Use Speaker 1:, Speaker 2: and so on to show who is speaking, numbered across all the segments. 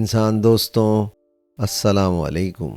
Speaker 1: انسان دوستوں، السلام علیکم۔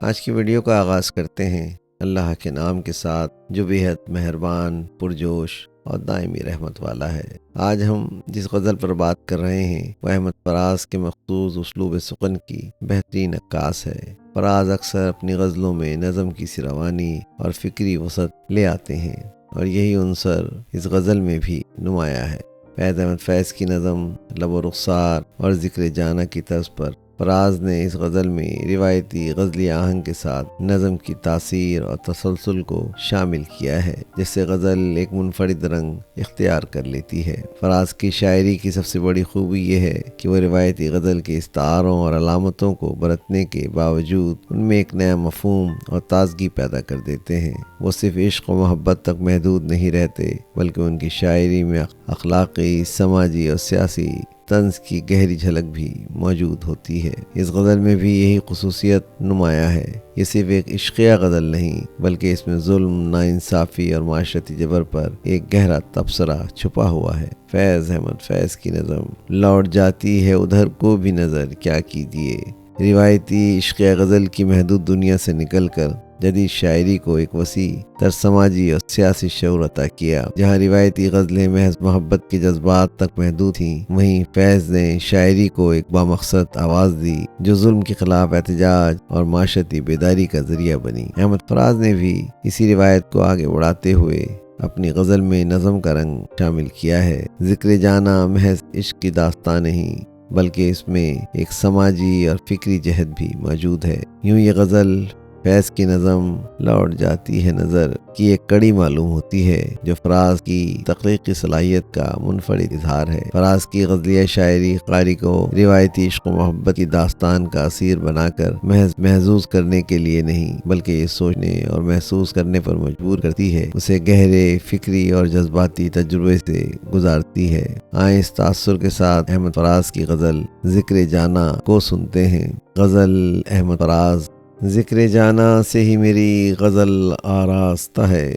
Speaker 1: آج کی ویڈیو کا آغاز کرتے ہیں اللہ کے نام کے ساتھ جو بےحد مہربان، پرجوش اور دائمی رحمت والا ہے۔ آج ہم جس غزل پر بات کر رہے ہیں وہ احمد فراز کے مخصوص اسلوب سخن کی بہترین عکاس ہے۔ فراز اکثر اپنی غزلوں میں نظم کی سی روانی اور فکری وسعت لے آتے ہیں، اور یہی عنصر اس غزل میں بھی نمایاں ہے۔ فیض احمد فیض کی نظم، لب و رخسار اور ذکر جانا کی طرز پر فراز نے اس غزل میں روایتی غزلی آہنگ کے ساتھ نظم کی تاثیر اور تسلسل کو شامل کیا ہے، جس سے غزل ایک منفرد رنگ اختیار کر لیتی ہے۔ فراز کی شاعری کی سب سے بڑی خوبی یہ ہے کہ وہ روایتی غزل کے استعاروں اور علامتوں کو برتنے کے باوجود ان میں ایک نیا مفہوم اور تازگی پیدا کر دیتے ہیں۔ وہ صرف عشق و محبت تک محدود نہیں رہتے، بلکہ ان کی شاعری میں اخلاقی، سماجی اور سیاسی طنز کی گہری جھلک بھی موجود ہوتی ہے۔ اس غزل میں بھی یہی خصوصیت نمایاں ہے۔ یہ صرف ایک عشقیہ غزل نہیں، بلکہ اس میں ظلم، ناانصافی اور معاشرتی جبر پر ایک گہرا تبصرہ چھپا ہوا ہے۔ فیض احمد فیض کی نظم، لوٹ جاتی ہے ادھر کو بھی نظر کیا کیجیے، روایتی عشقیہ غزل کی محدود دنیا سے نکل کر جدید شاعری کو ایک وسیع تر سماجی اور سیاسی شعور عطا کیا۔ جہاں روایتی غزلیں محض محبت کے جذبات تک محدود تھیں، وہیں فیض نے شاعری کو ایک بامقصد آواز دی جو ظلم کے خلاف احتجاج اور معاشرتی بیداری کا ذریعہ بنی۔ احمد فراز نے بھی اسی روایت کو آگے بڑھاتے ہوئے اپنی غزل میں نظم کا رنگ شامل کیا ہے۔ ذکر جانا محض عشق کی داستان نہیں، بلکہ اس میں ایک سماجی اور فکری جہت بھی موجود ہے۔ یوں یہ غزل فیض کی نظم لوٹ جاتی ہے نظر کی ایک کڑی معلوم ہوتی ہے، جو فراز کی تخلیقی صلاحیت کا منفرد اظہار ہے۔ فراز کی غزلیہ شاعری قاری کو روایتی عشق و محبت کی داستان کا اسیر بنا کر محض محظوظ کرنے کے لیے نہیں، بلکہ یہ سوچنے اور محسوس کرنے پر مجبور کرتی ہے، اسے گہرے فکری اور جذباتی تجربے سے گزارتی ہے۔ آئیں اس تاثر کے ساتھ احمد فراز کی غزل ذکر جانا کو سنتے ہیں۔ غزل احمد فراز۔ ذکر جانا سے ہی میری غزل آراستہ ہے،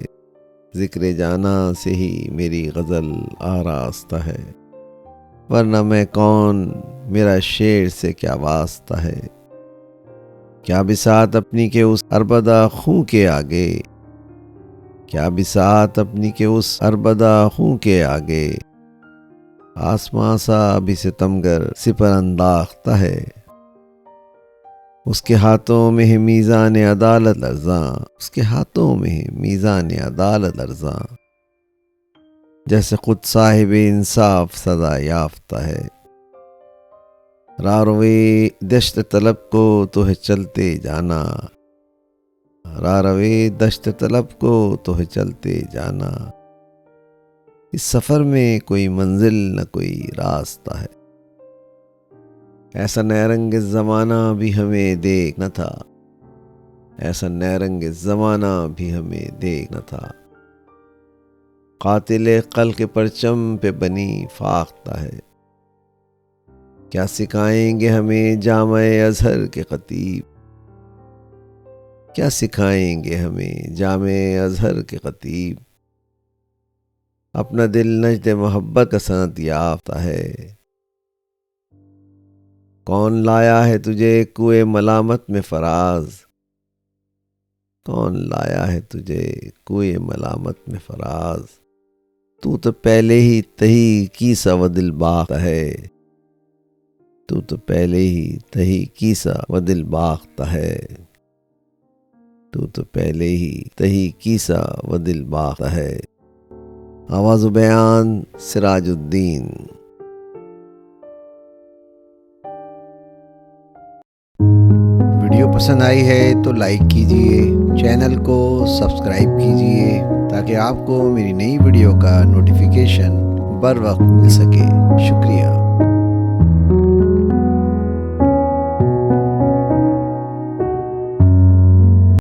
Speaker 1: ذکر جانا سے ہی میری غزل آراستہ ہے، ورنہ میں کون، میرا شعر سے کیا واسطہ ہے، کیا بساط اپنی کے اس عربدہ خوں کے آگے، کیا بساط اپنی کے اس عربدہ خوں کے آگے، آسماں سا بھی ستمگر سپر انداختہ ہے، اس کے ہاتھوں میں ہے میزان عدالت لرزاں، اس کے ہاتھوں میں ہے میزان عدالت لرزاں، جیسے خود صاحب انصاف سزا یافتہ ہے، راروے دشت طلب کو تو ہے چلتے جانا، راروے دشت طلب کو تو ہے چلتے جانا، اس سفر میں کوئی منزل نہ کوئی راستہ ہے، ایسا نیرنگ زمانہ بھی ہمیں دیکھنا تھا، ایسا نیرنگ زمانہ بھی ہمیں دیکھنا تھا، قاتل قلب کے پرچم پہ بنی فاختہ ہے، کیا سکھائیں گے ہمیں جامع ازہر کے خطیب، کیا سکھائیں گے ہمیں جامع ازہر کے خطیب، اپنا دل نجد محبت کا سند یافتہ ہے، کون لایا ہے تجھے کوئے ملامت میں فراز، کون لایا ہے تجھے کوئے ملامت میں فراز، تو پہلے ہی تہی کیسا و دل باختہ ہے، تو پہلے ہی تہی کیسا و دل باختہ ہے، تو پہلے ہی تہی کیسا و دل باختہ ہے۔ آواز و بیان سراج الدین۔ ویڈیو پسند آئی ہے تو لائک کیجئے، چینل کو سبسکرائب کیجئے تاکہ آپ کو میری نئی ویڈیو کا نوٹیفیکیشن بر وقت مل سکے۔ شکریہ۔